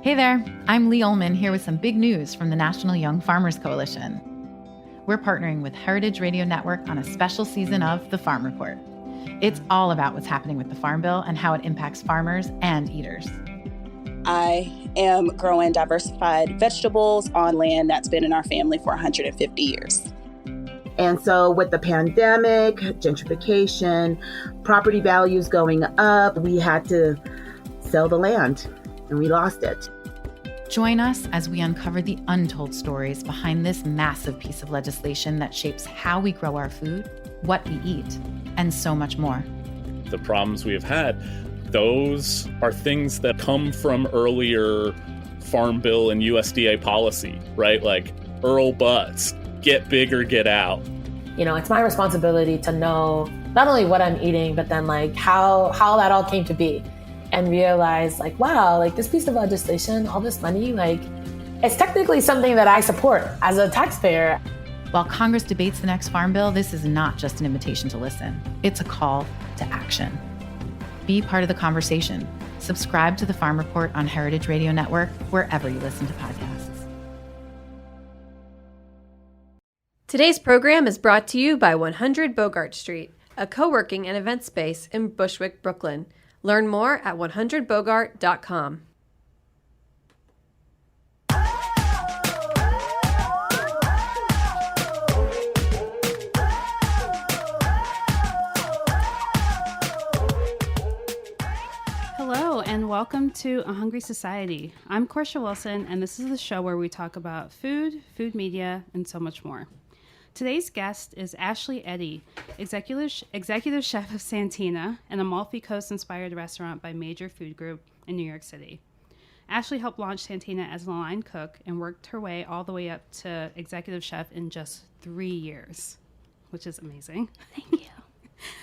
Hey there, I'm Lee Ullman here with some big news from the National Young Farmers Coalition. We're partnering with Heritage Radio Network on a special season of The Farm Report. It's all about what's happening with the Farm Bill and how it impacts farmers and eaters. I am growing diversified vegetables on land that's been in our family for 150 years. And so with the pandemic, gentrification, property values going up, we had to sell the land and we lost it. Join us as we uncover the untold stories behind this massive piece of legislation that shapes how we grow our food, what we eat, and so much more. The problems we have had, those are things that come from earlier Farm Bill and USDA policy, right? Like Earl Butts, get big or get out. You know, it's my responsibility to know not only what I'm eating, but then like how that all came to be. And realize like, wow, like this piece of legislation, all this money, like it's technically something that I support as a taxpayer. While Congress debates the next Farm Bill, this is not just an invitation to listen. It's a call to action. Be part of the conversation. Subscribe to the Farm Report on Heritage Radio Network, wherever you listen to podcasts. Today's program is brought to you by 100 Bogart Street, a co-working and event space in Bushwick, Brooklyn. Learn more at 100bogart.com. Hello, and welcome to A Hungry Society. I'm Portia Wilson, and this is the show where we talk about food, food media, and so much more. Today's guest is Ashely Eddy, executive chef of Santina, an Amalfi Coast-inspired restaurant by Major Food Group in New York City. Ashely helped launch Santina as an line cook and worked her way all the way up to executive chef in just 3 years, which is amazing. Thank you.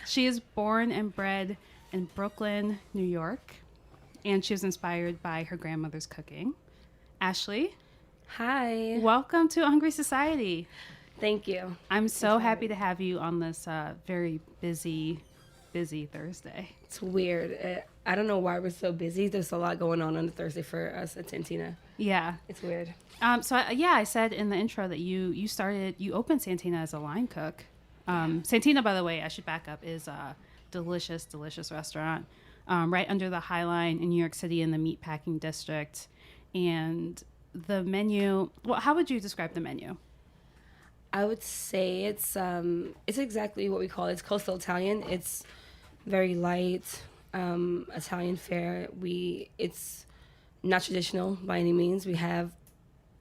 She is born and bred in Brooklyn, New York, and she was inspired by her grandmother's cooking. Ashely, Hi. welcome to A Hungry Society. Thank you. I'm so happy to have you on this very busy Thursday. It's weird. I don't know why we're so busy. There's a lot going on a Thursday for us at Santina. Yeah. It's weird. I said in the intro that you opened Santina as a line cook. Santina, by the way, I should back up, is a delicious restaurant right under the High Line in New York City in the meatpacking district. And the menu, well, how would you describe the menu? I would say it's exactly what we call it. It's coastal Italian. It's very light Italian fare. It's not traditional by any means. We have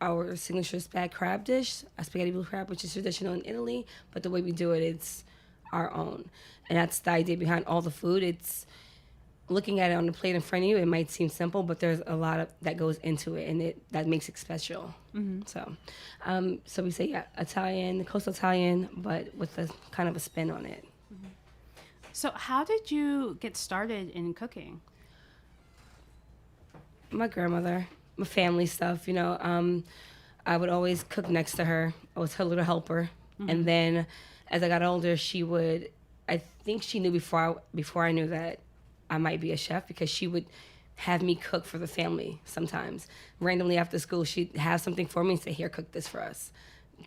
our signature spag crab dish, a spaghetti blue crab, which is traditional in Italy, but the way we do it, it's our own. And that's the idea behind all the food. It's looking at it on the plate in front of you, it might seem simple, but there's a lot that goes into it, and that makes it special. Mm-hmm. So we say, Italian, coastal Italian, but with a kind of a spin on it. Mm-hmm. So how did you get started in cooking? My grandmother, my family stuff, I would always cook next to her. I was her little helper. Mm-hmm. And then as I got older, I think she knew before I knew that I might be a chef, because she would have me cook for the family sometimes. Randomly after school, she'd have something for me and say, here, cook this for us.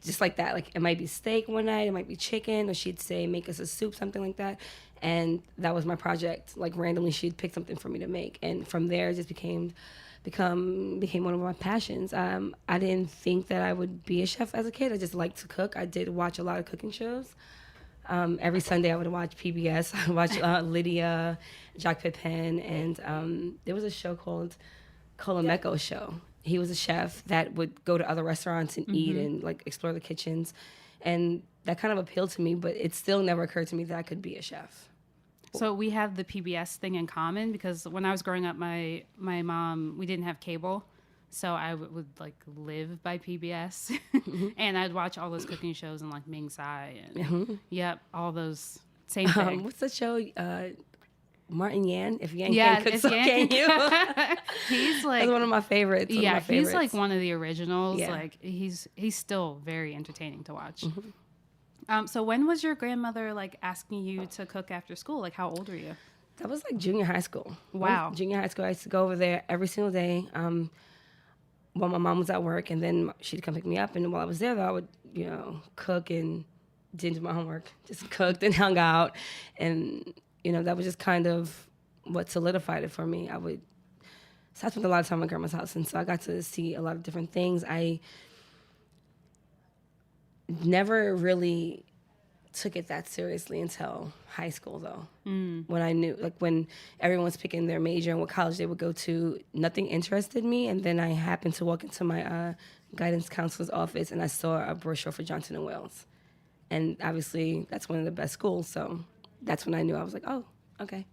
Just like that. Like, it might be steak one night, it might be chicken, or she'd say, make us a soup, something like that. And that was my project. Like, randomly, she'd pick something for me to make. And from there, it just became one of my passions. I didn't think that I would be a chef as a kid. I just liked to cook. I did watch a lot of cooking shows. Every Sunday I would watch PBS. I would watch Lydia, Jacques Pepin, and there was a show called Colomeco Show. He was a chef that would go to other restaurants and eat and like explore the kitchens, and that kind of appealed to me, but it still never occurred to me that I could be a chef. So we have the PBS thing in common, because when I was growing up, my mom, we didn't have cable. So I would like live by PBS, and I'd watch all those cooking shows and like Ming Tsai and all those same thing. What's the show? Martin Yan. If Yan can't cook, so can you? He's like, that's one of my favorites. He's like one of the originals. Yeah. Like he's still very entertaining to watch. So when was your grandmother like asking you to cook after school? Like, how old were you? That was like junior high school. Wow. Junior high school, I used to go over there every single day. while my mom was at work, and then she'd come pick me up. And while I was there, though, I would, cook and didn't do my homework. Just cooked and hung out. And, that was just kind of what solidified it for me. So I spent a lot of time at my grandma's house, and so I got to see a lot of different things. I never really took it that seriously until high school, though. When I knew, like when everyone was picking their major and what college they would go to, nothing interested me. And then I happened to walk into my guidance counselor's office, and I saw a brochure for Johnson & Wales. And obviously, that's one of the best schools. So that's when I knew. I was like, oh, okay.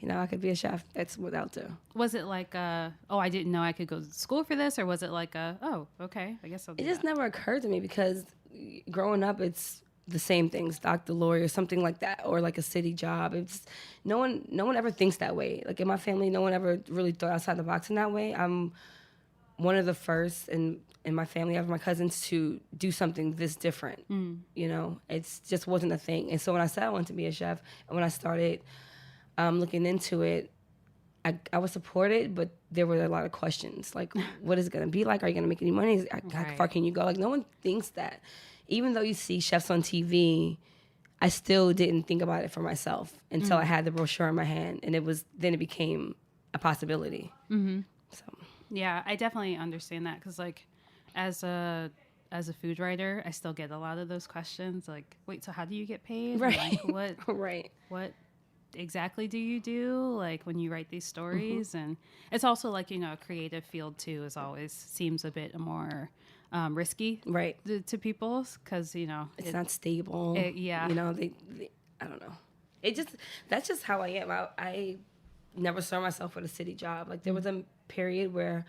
I could be a chef. That's what I'll do. Was it like, I didn't know I could go to school for this? Or was it like, okay, I guess I'll do It just that? never occurred to me because growing up, it's the same things, doctor, lawyer, something like that, or like a city job. It's no one ever thinks that way. Like in my family, no one ever really thought outside the box in that way. I'm one of the first in my family, of my cousins, to do something this different. It's just wasn't a thing. And so when I said I wanted to be a chef, and when I started looking into it, I was supported, but there were a lot of questions. Like, what is it going to be like? Are you going to make any money? How far can you go? Like, no one thinks that. Even though you see chefs on TV, I still didn't think about it for myself until I had the brochure in my hand, and then it became a possibility. Mm-hmm. So yeah, I definitely understand that because, like, as a food writer, I still get a lot of those questions. Like, wait, so how do you get paid? Right. Like, what? Right. What exactly do you do? Like when you write these stories, and it's also like a creative field too. Is always seems a bit more risky, right, to people because it's not stable. Yeah, they I don't know. That's just how I am. I never saw myself with a city job. Like there was a period where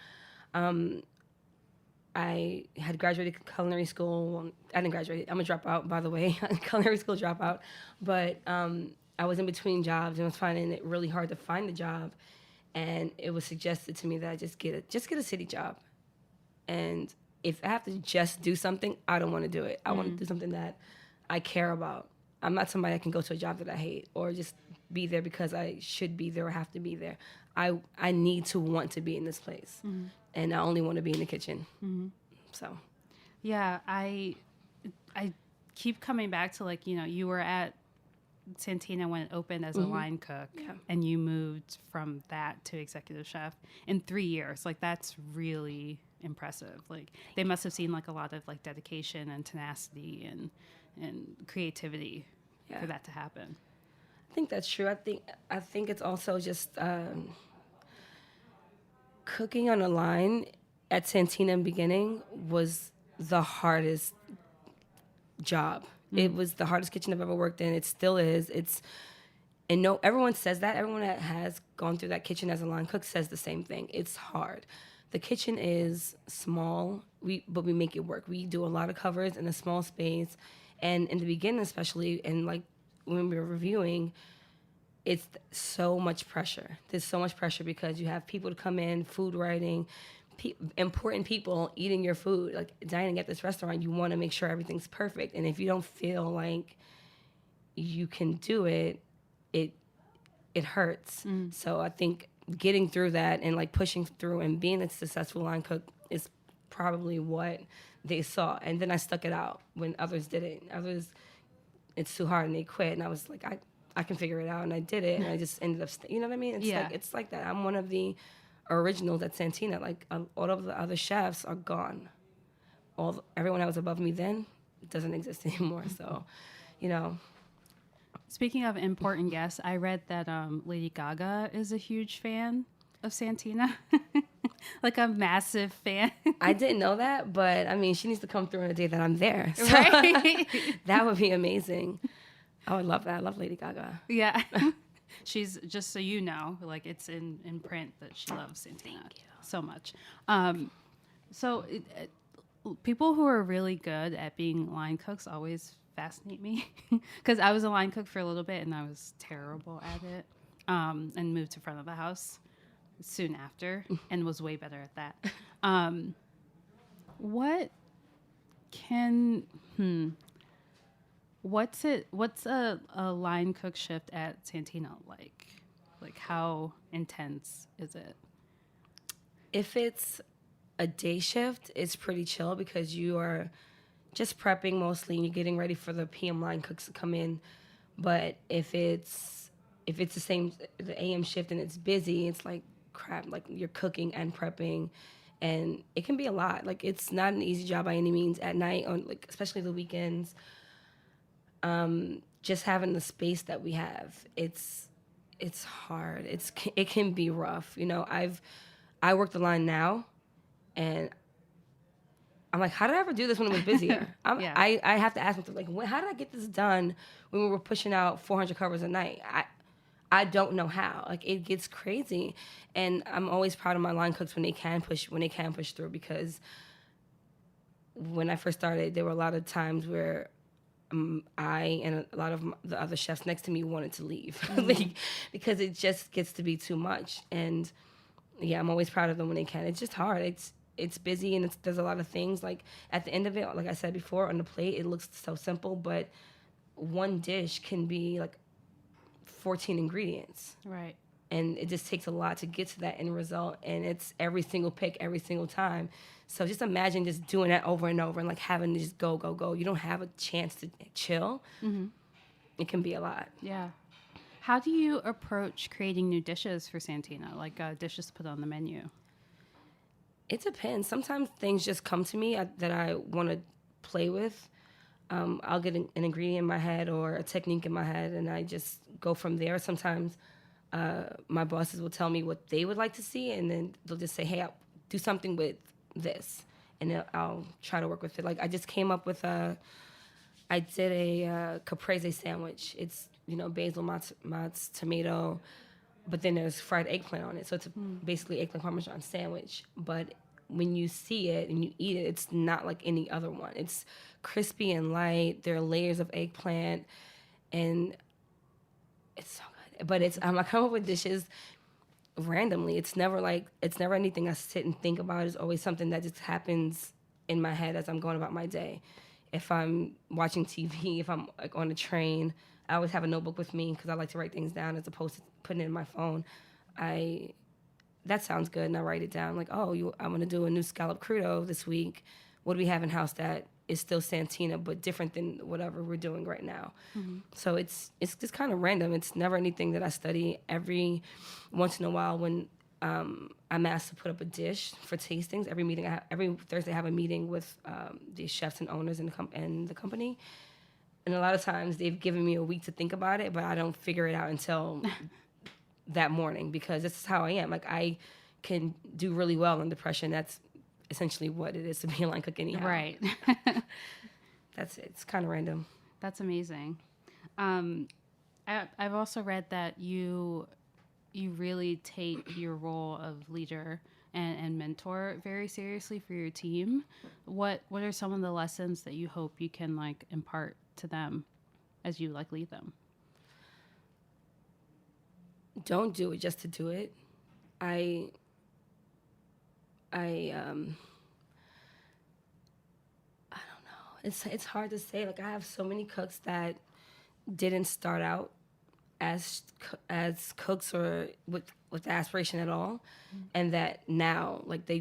I had graduated culinary school. Well, I didn't graduate. I'm a dropout, by the way, culinary school dropout. But I was in between jobs and was finding it really hard to find a job. And it was suggested to me that I just get a city job. And if I have to just do something, I don't want to do it. I want to do something that I care about. I'm not somebody that can go to a job that I hate or just be there because I should be there or have to be there. I need to want to be in this place. And I only want to be in the kitchen. So, yeah, I keep coming back to like, you were at Santina when it opened as a line cook, and you moved from that to executive chef in 3 years. Like that's really impressive. Like they must have seen like a lot of like dedication and tenacity and creativity for that to happen. I think that's true. I think it's also just cooking on a line at Santina in the beginning was the hardest job. It was the hardest kitchen I've ever worked in. It still is. Everyone says that. Everyone that has gone through that kitchen as a line cook says the same thing. It's hard. The kitchen is small, but we make it work. We do a lot of covers in a small space. And in the beginning, especially, and like when we were reviewing, it's so much pressure. There's so much pressure because you have people to come in, food writing, important people eating your food, like dining at this restaurant. You want to make sure everything's perfect. And if you don't feel like you can do it, it hurts. So I think getting through that and like pushing through and being a successful line cook is probably what they saw. And then I stuck it out when others didn't. It's too hard and they quit. And I was like, I can figure it out. And I did it. And I just ended up, you know what I mean? It's like that. I'm one of the originals at Santina. Like all of the other chefs are gone. Everyone that was above me then doesn't exist anymore. So, Speaking of important guests, I read that Lady Gaga is a huge fan of Santina. Like a massive fan. I didn't know that, but I mean, she needs to come through on the day that I'm there. So Right? that would be amazing. I would love that. I love Lady Gaga. Yeah. She's, just so you know, like it's in print that she loves Santina so much. People who are really good at being line cooks always fascinate me because I was a line cook for a little bit and I was terrible at it, and moved to front of the house soon after and was way better at that. What's a line cook shift at Santina like? Like how intense is it? If it's a day shift, it's pretty chill because you are just prepping mostly and you're getting ready for the PM line cooks to come in. But if it's the AM shift and it's busy, it's like crap, like you're cooking and prepping, and it can be a lot. Like, it's not an easy job by any means at night, on like especially the weekends. Just having the space that we have, it's hard. It can be rough. You know, I work the line now, and I'm like, how did I ever do this when it was busier? Yeah. I have to ask myself, like, how did I get this done when we were pushing out 400 covers a night? I don't know how. Like, it gets crazy, and I'm always proud of my line cooks when they can push through, because when I first started, there were a lot of times where I and a lot of the other chefs next to me wanted to leave, like, because it just gets to be too much. And yeah, I'm always proud of them when they can. It's just hard. It's busy, and there's a lot of things. Like, at the end of it, like I said before, on the plate, it looks so simple, but one dish can be like 14 ingredients. Right. And it just takes a lot to get to that end result, and it's every single pick, every single time. So just imagine just doing that over and over and like having to just go, go, go. You don't have a chance to chill. Mm-hmm. It can be a lot. Yeah. How do you approach creating new dishes for Santina, like dishes to put on the menu? It depends. Sometimes things just come to me that I want to play with. I'll get an ingredient in my head or a technique in my head, and I just go from there. Sometimes my bosses will tell me what they would like to see, and then they'll just say, hey, I'll do something with this, and I'll try to work with it. Like, I just came up with I did a caprese sandwich. It's, basil, mozz, tomato, but then there's fried eggplant on it. So it's basically eggplant parmesan sandwich. But when you see it and you eat it, it's not like any other one. It's crispy and light. There are layers of eggplant, and it's so good. But I come up with dishes randomly. It's never anything I sit and think about. It's always something that just happens in my head as I'm going about my day. If I'm watching TV, if I'm like on a train, I always have a notebook with me because I like to write things down as opposed to putting it in my phone. That sounds good, and I write it down. Like, I'm going to do a new scallop crudo this week. What do we have in house that is still Santina but different than whatever we're doing right now? Mm-hmm. So it's just kind of random. It's never anything that I study. Every once in a while, when I'm asked to put up a dish for tastings, every Thursday I have a meeting with the chefs and owners in the company. And a lot of times they've given me a week to think about it, but I don't figure it out until that morning, because this is how I am. Like, I can do really well in depression. That's essentially what it is to be a line cook anyhow. Right. That's it. It's kind of random. That's amazing. I've also read that you really take your role of leader and mentor very seriously for your team. What are some of the lessons that you hope you can like impart to them as you like lead them? Don't do it just to do it. I don't know. It's hard to say. Like, I have so many cooks that didn't start out as cooks or with aspiration at all, and that now, like, they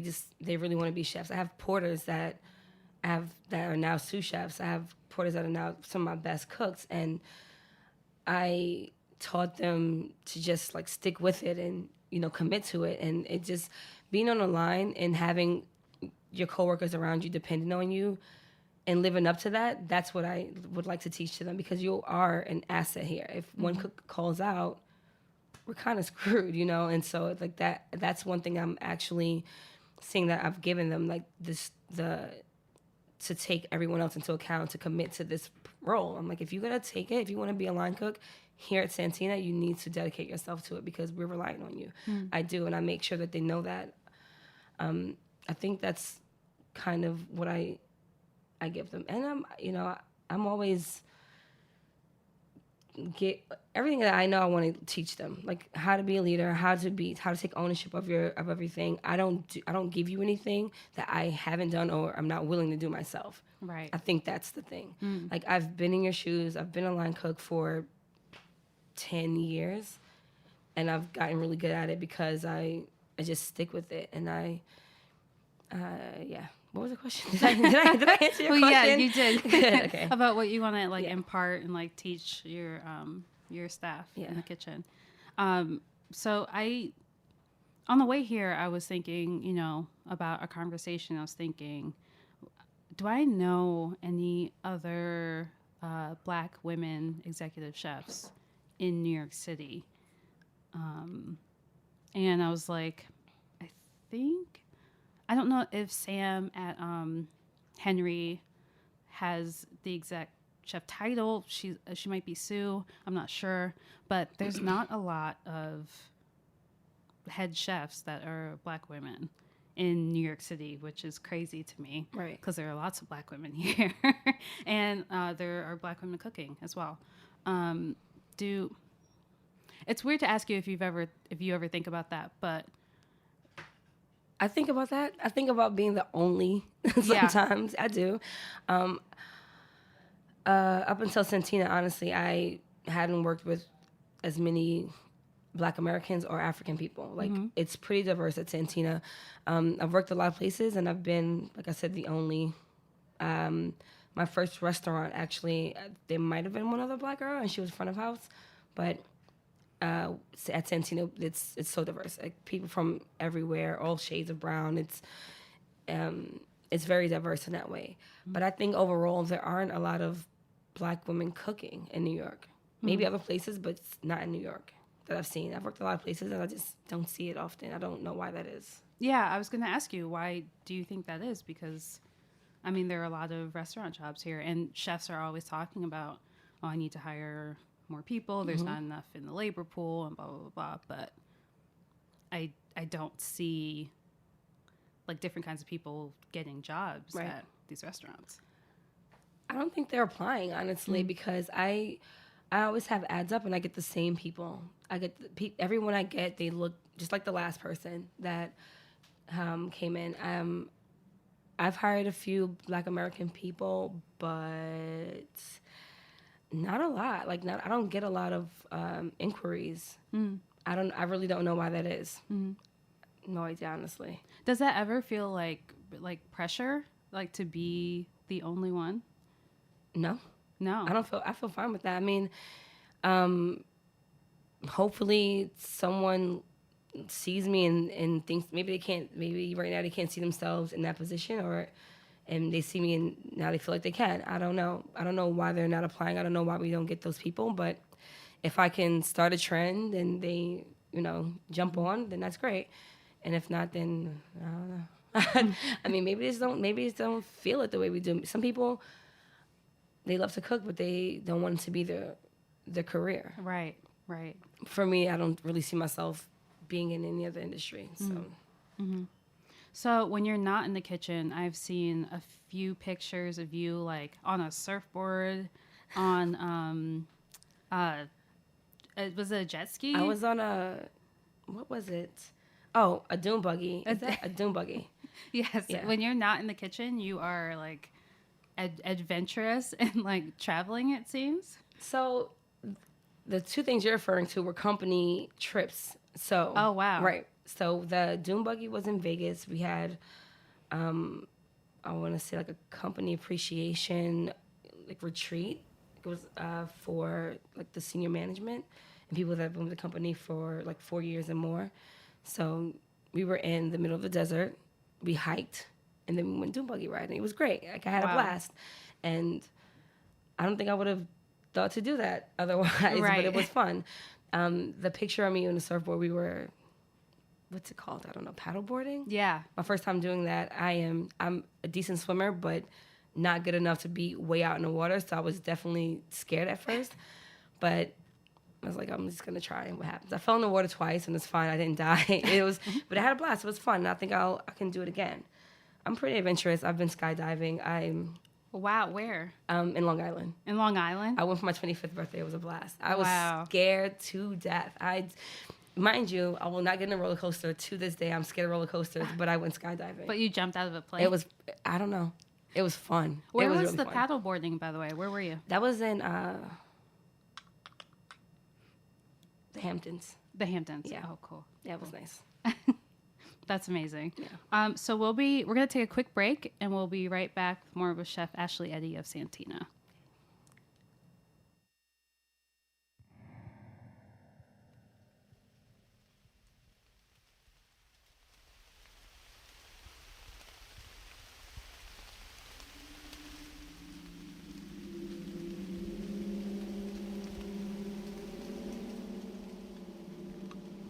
really want to be chefs. I have porters that are now sous chefs. I have porters that are now some of my best cooks, and I taught them to just like stick with it and commit to it. And it just being on the line and having your coworkers around you depending on you and living up to that, that's what I would like to teach to them, because you are an asset here. If one cook calls out, we're kind of screwed, and so it's like that's one thing I'm actually seeing that I've given them, like to take everyone else into account, to commit to this role. I'm like, if you're gonna take it, if you want to be a line cook here at Santina, you need to dedicate yourself to it, because we're relying on you. I do, and I make sure that they know that. I think that's kind of what I give them, and I'm always get everything that I know. I want to teach them, like how to be a leader, how to take ownership of everything. I don't give you anything that I haven't done or I'm not willing to do myself. Right. I think that's the thing. Like, I've been in your shoes. I've been a line cook for 10 years, and I've gotten really good at it because I just stick with it, and I Yeah. What was the question? Did I answer your question? Yeah, you did. Good, okay. About what you want to impart and teach your staff in the kitchen. So on the way here, I was thinking, about a conversation. I was thinking, do I know any other Black women executive chefs in New York City? And I was like, I don't know if Sam at Henry has the exec chef title. She might be Sue. I'm not sure. But there's not a lot of head chefs that are Black women in New York City, which is crazy to me. Right. Because there are lots of Black women here. And there are Black women cooking as well. It's weird to ask you if you ever think about that, but I think about that. I think about being the only sometimes. I do. Up until Santina, honestly, I hadn't worked with as many Black Americans or African people. It's pretty diverse at Santina. I've worked a lot of places, and I've been, like I said, the only. My first restaurant, actually, there might have been one other Black girl, and she was front of house, but at Santina, it's so diverse. People from everywhere, all shades of brown. It's very diverse in that way. But I think overall, there aren't a lot of Black women cooking in New York. Maybe other places, but it's not in New York that I've seen. I've worked a lot of places, and I just don't see it often. I don't know why that is. Yeah, I was going to ask you, why do you think that is? Because, there are a lot of restaurant jobs here, and chefs are always talking about, I need to hire more people. There's not enough in the labor pool, and blah, blah, blah, blah. But I don't see, different kinds of people getting jobs at these restaurants. I don't think they're applying, honestly, because I always have ads up, and I get the same people. I get everyone I get, they look just like the last person that came in. I've hired a few Black American people, but not a lot. I don't get a lot of inquiries. I really don't know why that is. No idea, honestly. Does that ever feel like pressure, to be the only one? No. I feel fine with that. Hopefully someone sees me and thinks maybe right now they can't see themselves in that position, and they see me and now they feel like they can. I don't know why they're not applying. I don't know why we don't get those people, but if I can start a trend and they, jump on, then that's great. And if not, then I don't know. maybe they just don't feel it the way we do. Some people, they love to cook, but they don't want it to be their career. Right. For me, I don't really see myself being in any other industry. So. So when you're not in the kitchen, I've seen a few pictures of you on a surfboard, on was it a jet ski? I was on what was it? Oh, a dune buggy. Is that a dune buggy? Yes. Yeah. When you're not in the kitchen, you are adventurous and traveling, it seems. So the two things you're referring to were company trips. So. Oh, wow. Right. So the dune buggy was in Vegas. We had, I want to say a company appreciation retreat. It was for the senior management and people that have been with the company for 4 years and more. So we were in the middle of the desert. We hiked, and then we went dune buggy riding. It was great. I had a blast, and I don't think I would have thought to do that otherwise. Right. But it was fun. The picture of me on the surfboard, we were, what's it called? I don't know, paddleboarding? Yeah. My first time doing that. I'm a decent swimmer, but not good enough to be way out in the water, so I was definitely scared at first. But I was like, I'm just gonna try and what happens. I fell in the water twice and it's fine. I didn't die. But I had a blast. It was fun. And I think I can do it again. I'm pretty adventurous. I've been skydiving. Wow, where? In Long Island. In Long Island? I went for my 25th birthday. It was a blast. I was scared to death. Mind you, I will not get in a roller coaster. To this day, I'm scared of roller coasters, but I went skydiving. But you jumped out of a plane? I don't know. It was fun. Where was really the fun. paddleboarding, by the way? Where were you? That was in the Hamptons. The Hamptons. Yeah. Oh, cool. Yeah, it was nice. That's amazing. Yeah. So we're going to take a quick break, and we'll be right back with more with Chef Ashely Eddy of Santina.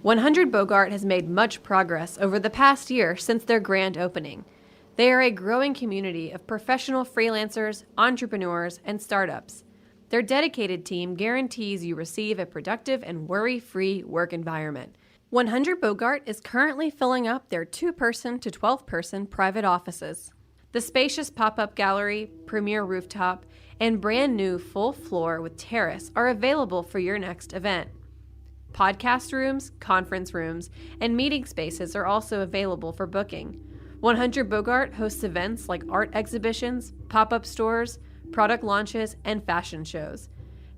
"100 Bogart has made much progress over the past year since their grand opening. They are a growing community of professional freelancers, entrepreneurs, and startups. Their dedicated team guarantees you receive a productive and worry-free work environment. 100 Bogart is currently filling up their 2-person to 12-person private offices. The spacious pop-up gallery, premier rooftop, and brand new full floor with terrace are available for your next event. Podcast rooms, conference rooms, and meeting spaces are also available for booking. 100 Bogart hosts events like art exhibitions, pop-up stores, product launches, and fashion shows.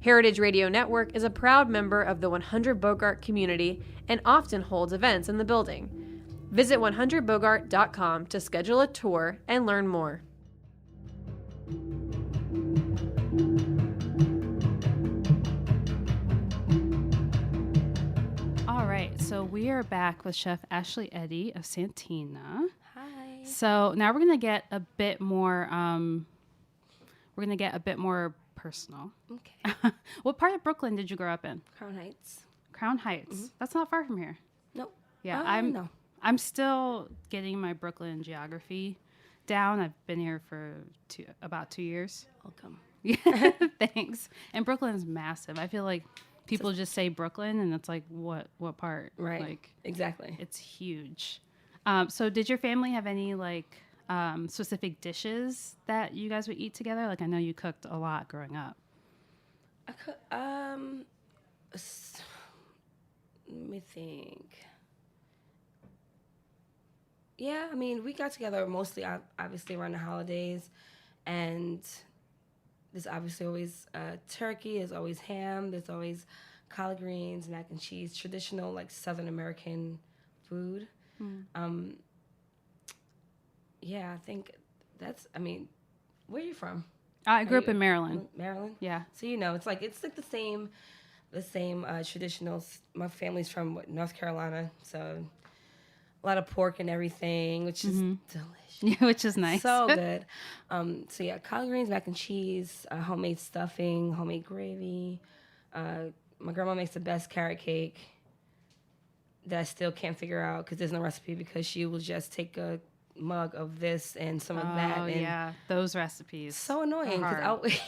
Heritage Radio Network is a proud member of the 100 Bogart community and often holds events in the building. Visit 100bogart.com to schedule a tour and learn more. All right, so we are back with Chef Ashely Eddy of Santina. Hi. So now we're gonna get a bit more. Personal. Okay. What part of Brooklyn did you grow up in? Crown Heights. Crown Heights. Mm-hmm. That's not far from here. Nope. Yeah, No. I'm still getting my Brooklyn geography down. I've been here for about 2 years. Welcome. Yeah, thanks. And Brooklyn is massive. I feel like people just say Brooklyn, and it's like, what part? Right. Like, Exactly. it's huge. So did your family have any specific dishes that you guys would eat together? Like, I know you cooked a lot growing up. Let me think. Yeah, I mean, we got together mostly, obviously, around the holidays, and there's obviously always turkey, there's always ham, there's always collard greens, mac and cheese, traditional, like, Southern American food. Yeah, I think where are you from? I grew up in Maryland. Maryland? Yeah. So, it's like the same traditional. My family's from North Carolina, so a lot of pork and everything, which is delicious. Yeah, which is nice. So good. So yeah, collard greens, mac and cheese, homemade stuffing, homemade gravy. My grandma makes the best carrot cake that I still can't figure out because there's no recipe, because she will just take a mug of this and some of that. Oh, and yeah. Those recipes. so annoying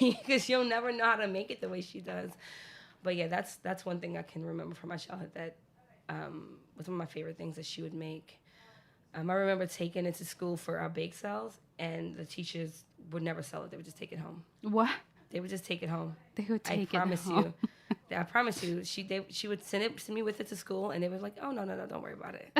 because you'll never know how to make it the way she does. But yeah, that's one thing I can remember from my childhood that was one of my favorite things that she would make. I remember taking it to school for our bake sales, and the teachers would never sell it. They would just take it home. What? They would just take it home. They would take it home. I promise you. She would send me with it to school, and they were like, "Oh no, don't worry about it."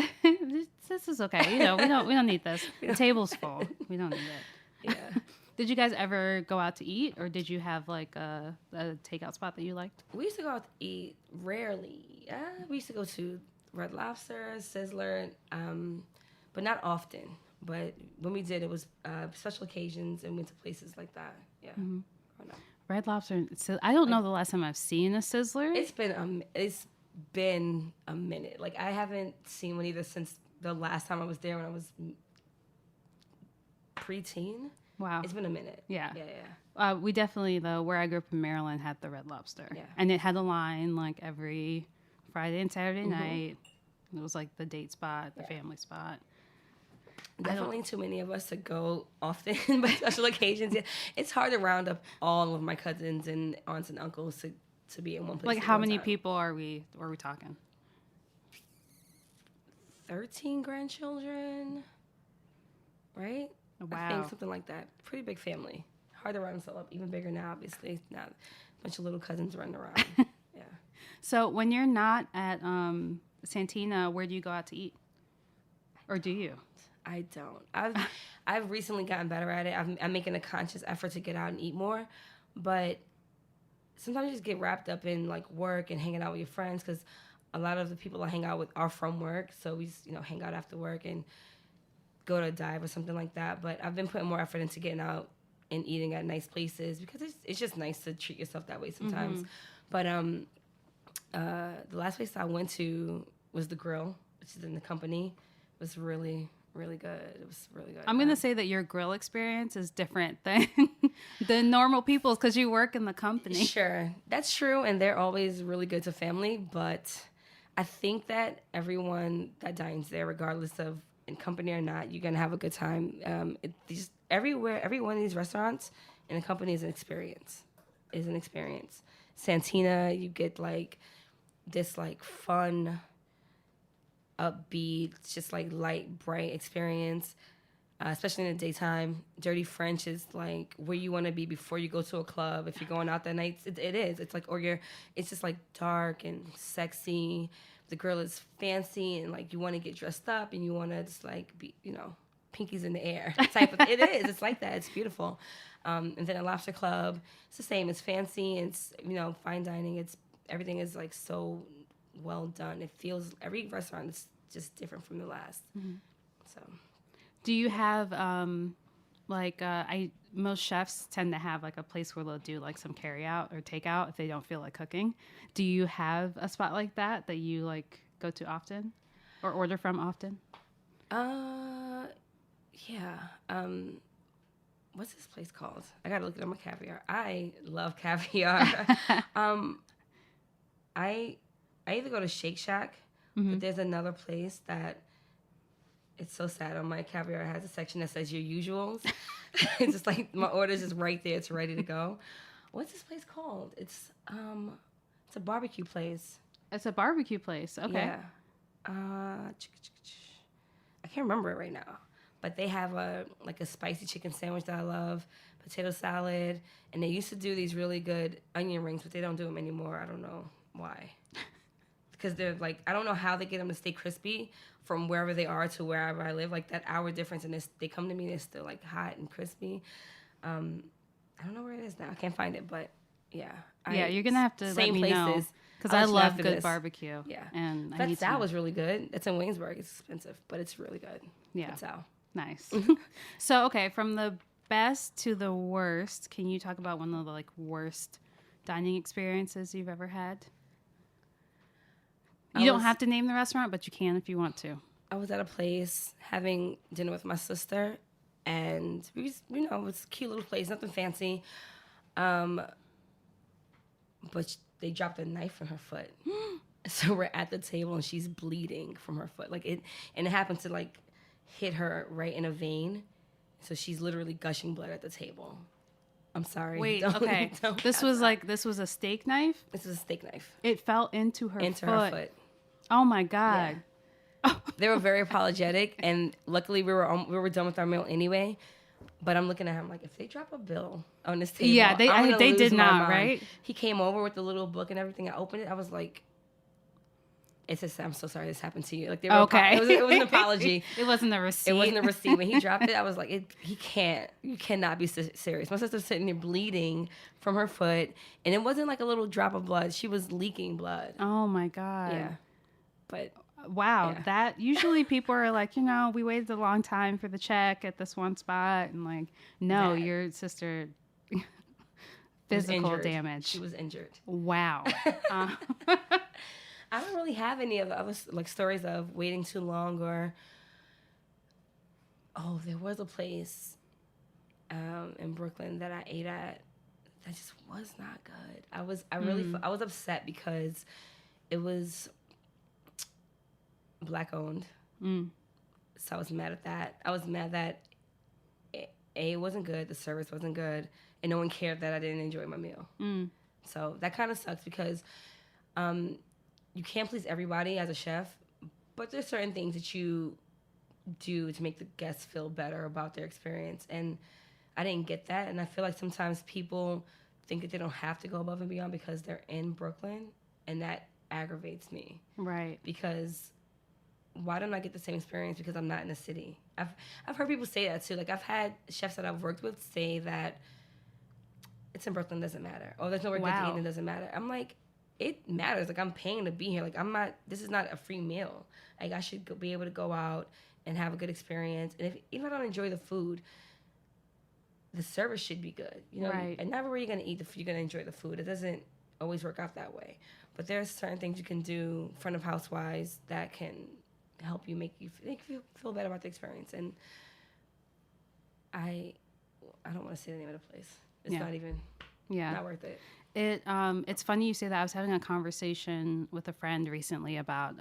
This is okay. We don't need this. The table's full. We don't need it. Yeah. Did you guys ever go out to eat, or did you have like a takeout spot that you liked? We used to go out to eat rarely. We used to go to Red Lobster, Sizzler, but not often. But when we did, it was special occasions and went to places like that. Yeah. Mm-hmm. Red Lobster. I don't know the last time I've seen a Sizzler. It's been a minute. Like, I haven't seen one either since the last time I was there when I was preteen. Wow. It's been a minute. Yeah. Yeah. We definitely, though, where I grew up in Maryland, had the Red Lobster. Yeah. And it had a line like every Friday and Saturday night. It was like the date spot, the family spot. Definitely too many of us to go often by special occasions. Yeah. It's hard to round up all of my cousins and aunts and uncles to be in one place. Like, how many people are we talking? 13 grandchildren, right? Wow. I think something like that. Pretty big family. Hard to round us all up. Even bigger now, obviously. Now, a bunch of little cousins running around. Yeah. So when you're not at Santina, where do you go out to eat? Or do you? I don't. I've recently gotten better at it. I'm making a conscious effort to get out and eat more, but sometimes you just get wrapped up in like work and hanging out with your friends, because a lot of the people I hang out with are from work, so we just, hang out after work and go to a dive or something like that. But I've been putting more effort into getting out and eating at nice places because it's just nice to treat yourself that way sometimes. But the last place I went to was the Grill, which is in the Company. It was really, really good. It was really good. I'm going to say that your grill experience is different than the normal people's because you work in the Company. Sure, that's true, and they're always really good to family, but I think that everyone that dines there, regardless of in Company or not, you're going to have a good time. Every one of these restaurants in the Company is an experience. Santina, you get like this like fun, upbeat, just like light, bright experience, especially in the daytime. Dirty French is like where you want to be before you go to a club. If you're going out that night, it is. It's like, it's just like dark and sexy. The Grill is fancy and like you want to get dressed up and you want to just like be, pinkies in the air type of. It is. It's like that. It's beautiful. And then at Lobster Club, it's the same. It's fancy. It's fine dining. Everything is like so well done. It feels every restaurant is just different from the last. So, do you have most chefs tend to have like a place where they'll do like some carry out or takeout if they don't feel like cooking. Do you have a spot like that you like go to often or order from often? Yeah. What's this place called? I gotta look it up. My caviar. I love caviar. I either go to Shake Shack, but there's another place that it's so sad. On my caviar, it has a section that says your usuals. It's just like my order's just right there. It's ready to go. What's this place called? It's a barbecue place. It's a barbecue place. Okay. Yeah. I can't remember it right now. But they have a spicy chicken sandwich that I love, potato salad, and they used to do these really good onion rings, but they don't do them anymore. I don't know why. Because they're like, I don't know how they get them to stay crispy from wherever they are to wherever I live. Like that hour difference, and they come to me, they're still like hot and crispy. I don't know where it is now. I can't find it, but yeah. You're gonna have to let me know because I love good barbecue. Yeah, and that Sal was really good. It's in Waynesburg. It's expensive, but it's really good. Yeah, Sal. Nice. So, okay, from the best to the worst, can you talk about one of the like worst dining experiences you've ever had? You don't have to name the restaurant, but you can if you want to. I was at a place having dinner with my sister, and we was, it was a cute little place, nothing fancy. But they dropped a knife in her foot. So we're at the table, and she's bleeding from her foot. And it happened to like hit her right in a vein. So she's literally gushing blood at the table. I'm sorry. Wait, okay. This was a steak knife? This was a steak knife. It fell into her foot. Oh my God. Yeah. They were very apologetic, and luckily we were done with our meal anyway. But I'm looking at him like, if they drop a bill on this table, yeah, they did not, right? He came over with the little book and everything. I opened it. I was like, it says, I'm so sorry this happened to you. Like, they were okay. It was an apology. It wasn't a receipt. It wasn't a receipt. When he dropped it, I was like, you cannot be serious. My sister's sitting there bleeding from her foot, and it wasn't like a little drop of blood. She was leaking blood. Oh my God. Yeah. But wow, yeah. That usually people are like, we waited a long time for the check at this one spot, and like, no, your sister physical damage. She was injured. Wow. I don't really have any of the other like stories of waiting too long or. Oh, there was a place in Brooklyn that I ate at that just was not good. I was upset because it was Black owned. So I was mad at that. I was mad that it wasn't good, the service wasn't good, and no one cared that I didn't enjoy my meal. So that kind of sucks because you can't please everybody as a chef, but there's certain things that you do to make the guests feel better about their experience. And I didn't get that. And I feel like sometimes people think that they don't have to go above and beyond because they're in Brooklyn, and that aggravates me. Right. Because why don't I get the same experience because I'm not in the city? I've heard people say that too. Like, I've had chefs that I've worked with say that it's in Brooklyn, doesn't matter. Or there's nowhere good to eat, and it doesn't matter. I'm like, it matters. Like, I'm paying to be here. Like, this is not a free meal. Like, I should be able to go out and have a good experience. And even if I don't enjoy the food, the service should be good. You know, Right. and not where you're going to eat the food, you're going to enjoy the food. It doesn't always work out that way. But there's certain things you can do front of house wise that can help you make you feel better about the experience. And I don't want to say the name of the place. It's not even not worth it. It's funny you say that. I was having a conversation with a friend recently about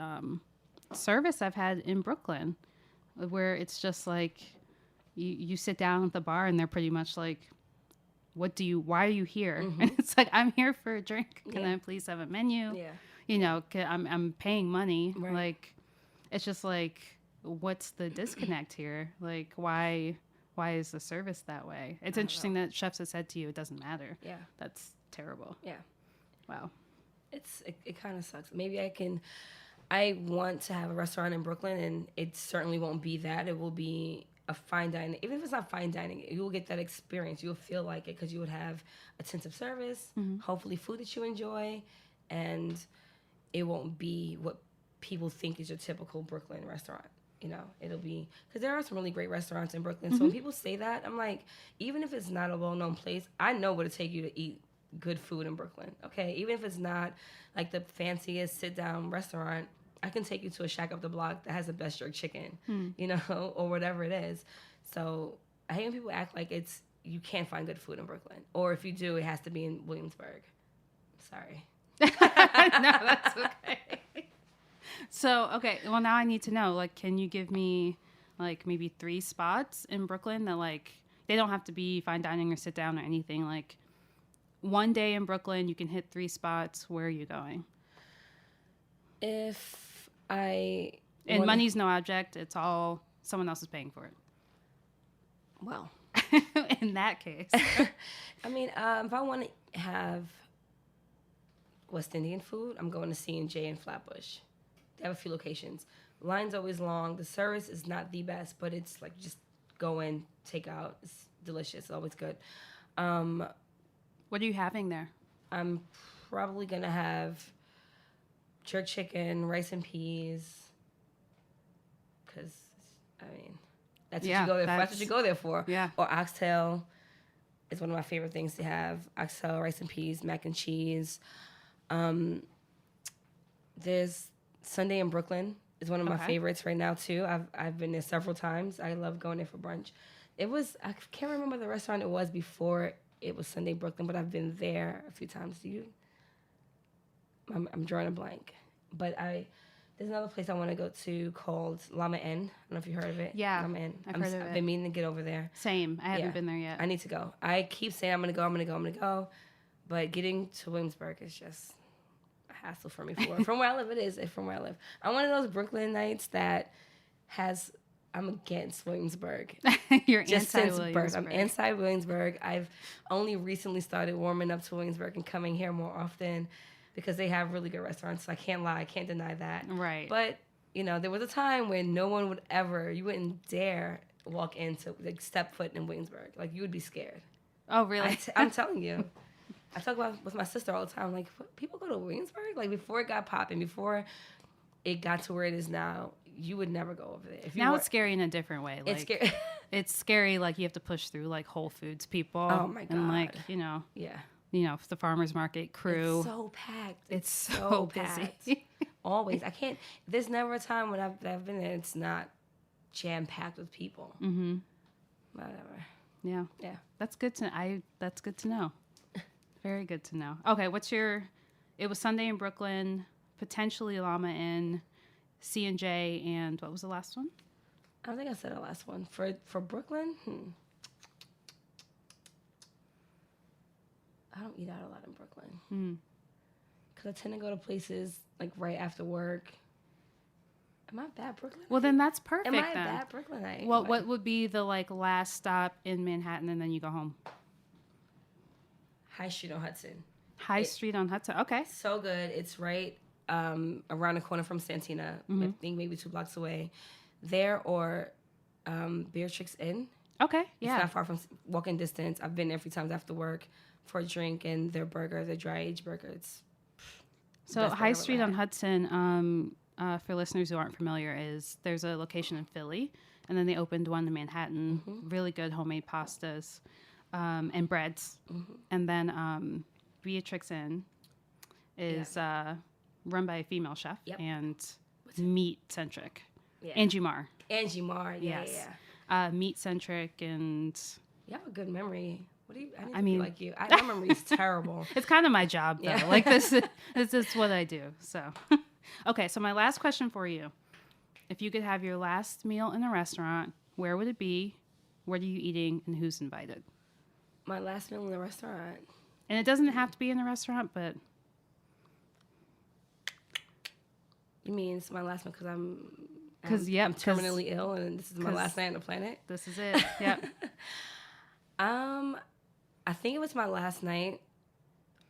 service I've had in Brooklyn, where it's just like you sit down at the bar and they're pretty much like, why are you here? Mm-hmm. And it's like, I'm here for a drink. Can I please have a menu? Yeah. You know, I'm paying money. Right. Like, it's just like, what's the disconnect here? Like, why is the service that way? It's interesting that chefs have said to you, it doesn't matter. Yeah. That's terrible. Yeah. Wow. It kind of sucks. Maybe I want to have a restaurant in Brooklyn, and it certainly won't be that. It will be a fine dining. Even if it's not fine dining, you will get that experience. You will feel like it because you would have attentive service, hopefully food that you enjoy, and it won't be what people think is your typical Brooklyn restaurant. You know, it'll be, because there are some really great restaurants in Brooklyn. So when people say that, I'm like, even if it's not a well-known place, I know where to take you to eat good food in Brooklyn, okay? Even if it's not like the fanciest sit-down restaurant, I can take you to a shack up the block that has the best jerk chicken, you know, or whatever it is. So I hate when people act like you can't find good food in Brooklyn. Or if you do, it has to be in Williamsburg. Sorry. No, that's okay. So, okay, well, now I need to know, like, can you give me, like, maybe 3 spots in Brooklyn that, like, they don't have to be fine dining or sit down or anything. Like, one day in Brooklyn, you can hit 3 spots. Where are you going? And money's no object. It's all someone else is paying for it. Well. In that case. I mean, if I want to have West Indian food, I'm going to C&J in Flatbush. They have a few locations. Line's always long. The service is not the best, but it's like just go in, take out. It's delicious. It's always good. What are you having there? I'm probably going to have jerk chicken, rice and peas. Because, I mean, that's what you go there for. That's what you go there for. Yeah. Or oxtail is one of my favorite things to have. Oxtail, rice and peas, mac and cheese. There's Sunday in Brooklyn is one of my favorites right now too. I've been there several times. I love going there for brunch. I can't remember the restaurant it was before it was Sunday Brooklyn, but I've been there a few times. I'm drawing a blank. But there's another place I want to go to called Lama N. I don't know if you heard of it. Yeah, Lama N. I've heard of it. I've been meaning to get over there. Same. I haven't been there yet. I need to go. I keep saying I'm going to go. But getting to Williamsburg is just a hassle for me. From where I live, it is. From where I live. I'm one of those Brooklynites that I'm against Williamsburg. You're just anti-Williamsburg. Since birth. I'm anti-Williamsburg. I've only recently started warming up to Williamsburg and coming here more often because they have really good restaurants. So I can't lie. I can't deny that. Right. But, there was a time when you wouldn't dare walk into, like, step foot in Williamsburg. Like, you would be scared. Oh, really? I'm telling you. I talk about with my sister all the time. Like, people go to Williamsburg? Like, before it got popping, before it got to where it is now, you would never go over there. Now it's scary in a different way. Like, it's scary. It's scary, like, you have to push through, like, Whole Foods people. Oh, my God. And, like, yeah. The farmer's market crew. It's so packed. It's so packed. busy. Always. There's never a time when I've been there, it's not jam-packed with people. Mm-hmm. Whatever. Yeah. Yeah. That's good to know. Very good to know. Okay, it was Sunday in Brooklyn, potentially Llama Inn, C&J, and what was the last one? I don't think I said the last one. For Brooklyn, I don't eat out a lot in Brooklyn. Because I tend to go to places, like, right after work. Am I bad Brooklyn? Well, then that's perfect. Am I then. bad Brooklynite? Well, what would be the, like, last stop in Manhattan and then you go home? High Street on Hudson. High Street on Hudson. Okay. So good. It's right around the corner from Santina. I think maybe 2 blocks away. There or Beatrix Inn. Okay. Yeah. It's not far from walking distance. I've been there a few times after work for a drink, and their burger, their dry aged burger, it's So best I've High ever Street had. on Hudson, for listeners who aren't familiar, there's a location in Philly, and then they opened one in Manhattan. Really good homemade pastas and breads. And then Beatrix Inn is run by a female chef and meat-centric. Yeah. Angie Marr. Angie Marr, yeah. Meat-centric and... You have a good memory. What do you? I mean- feel like you. My memory's terrible. It's kind of my job, though. Yeah. Like, this is what I do, so... Okay, so my last question for you. If you could have your last meal in a restaurant, where would it be? What are you eating, and who's invited? My last meal in the restaurant. And it doesn't have to be in a restaurant, but... You mean it's my last meal because I'm Yep, 'cause- terminally ill and this is my 'cause- last night on the planet? This is it. Yep. I think it was my last night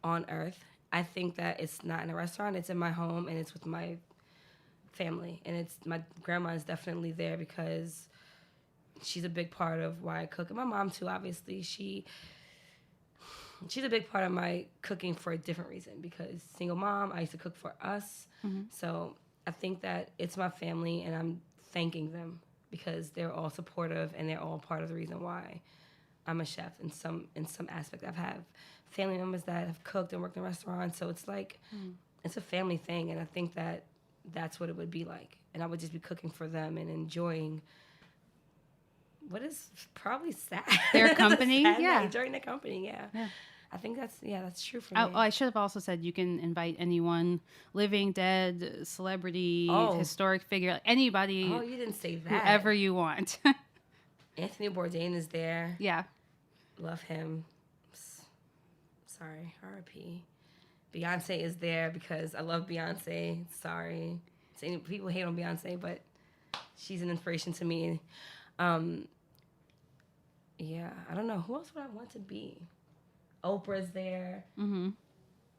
on Earth. I think that it's not in a restaurant. It's in my home and it's with my family. And it's my grandma is definitely there because she's a big part of why I cook. And my mom too, obviously. She's a big part of my cooking for a different reason because single mom, I used to cook for us. So I think that it's my family and I'm thanking them because they're all supportive and they're all part of the reason why I'm a chef in some aspect. I've had family members that have cooked and worked in restaurants, so it's like it's a family thing, and I think that that's what it would be like. And I would just be cooking for them and enjoying what is probably sad. Their company, Sad yeah. night during their company, yeah. I think that's true for me. I should have also said you can invite anyone, living, dead, celebrity, historic figure, anybody, Oh, you didn't say that. whoever you want. Anthony Bourdain is there. Yeah. Love him. Sorry, R.I.P. Beyonce is there because I love Beyonce. Sorry. People hate on Beyonce, but she's an inspiration to me. Yeah, I don't know. Who else would I want to be? Oprah's there.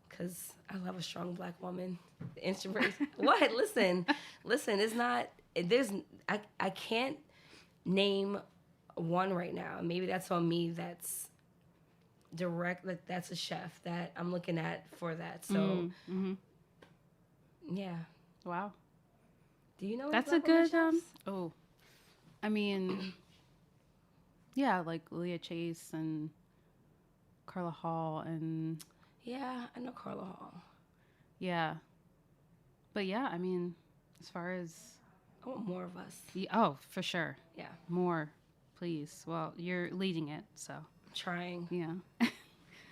Because I love a strong black woman. The instrument. What? Listen. It's not, I can't name one right now. Maybe that's on me. That's direct. Like that's a chef that I'm looking at for that. So, yeah. Wow. Do you know? That's any a black women good, chefs? I mean, yeah, like Leah Chase and Carla Hall and... Yeah, I know Carla Hall. Yeah. But yeah, I mean, as far as... I want more of us. Oh, for sure. Yeah. More, please. Well, you're leading it, so... I'm trying. Yeah.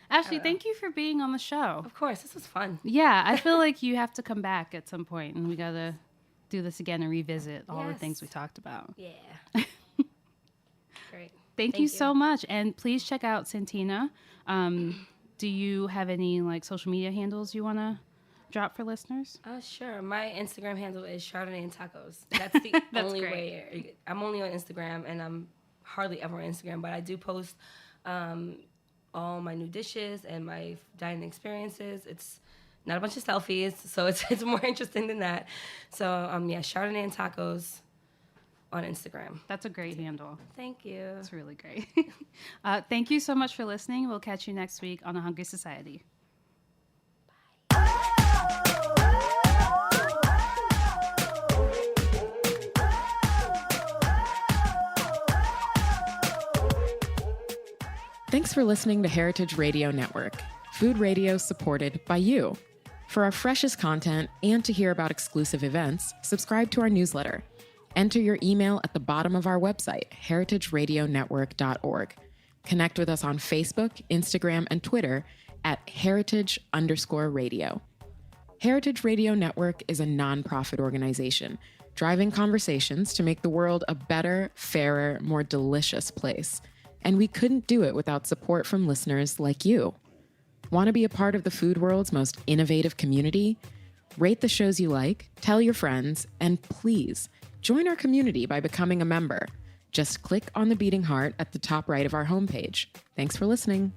Ashley, thank you for being on the show. Of course, this was fun. Yeah, I feel like you have to come back at some point, and we got to do this again and revisit all the things we talked about. Yeah. Great. Thank you so much. And please check out Santina. Do you have any like social media handles you want to drop for listeners? Sure. My Instagram handle is Chardonnay and Tacos. That's the only great. way. I'm only on Instagram, and I'm hardly ever on Instagram, but I do post all my new dishes and my dining experiences. It's not a bunch of selfies, so it's more interesting than that. So, Chardonnay and Tacos on Instagram. That's a great handle. Thank you. It's really great. Thank you so much for listening. We'll catch you next week on A Hungry Society. Thanks for listening to Heritage Radio Network, food radio supported by you. For our freshest content and to hear about exclusive events, subscribe to our newsletter. Enter your email at the bottom of our website, heritageradionetwork.org. Connect with us on Facebook, Instagram, and Twitter at heritage_radio. Heritage Radio Network is a nonprofit organization driving conversations to make the world a better, fairer, more delicious place. And we couldn't do it without support from listeners like you. Want to be a part of the food world's most innovative community? Rate the shows you like, tell your friends, and please join our community by becoming a member. Just click on the beating heart at the top right of our homepage. Thanks for listening.